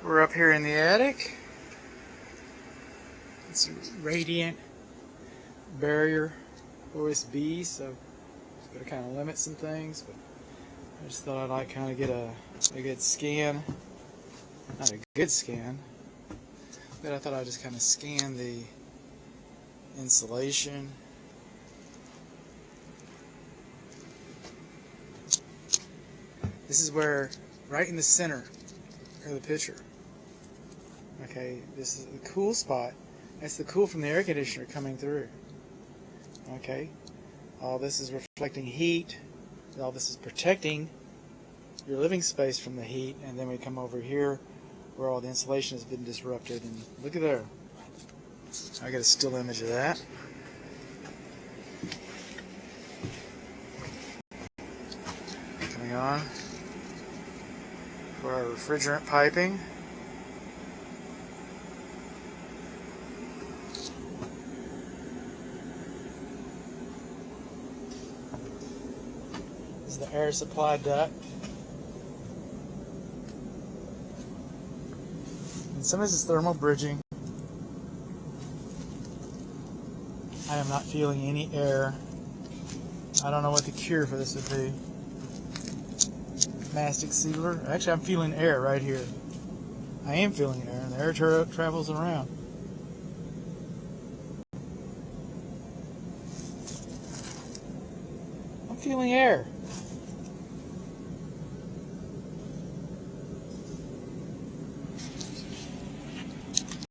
We're up here in the attic. It's a radiant barrier OSB, so it's going to kind of limit some things, but I just thought I'd like kind of get a good scan. Not a good scan, but I thought I'd just kind of scan the insulation. This is where, right in the center of the picture. Okay, this is the cool spot. That's the cool from the air conditioner coming through. Okay, all this is reflecting heat. All this is protecting your living space from the heat, and then we come over here where all the insulation has been disrupted, and look at there. I got a still image of that. Coming on for our refrigerant piping. This is the air supply duct. And some of this is thermal bridging. I am not feeling any air. I don't know what the cure for this would be. Mastic sealer. Actually, I'm feeling air right here. I am feeling air, and the air travels around. I'm feeling air.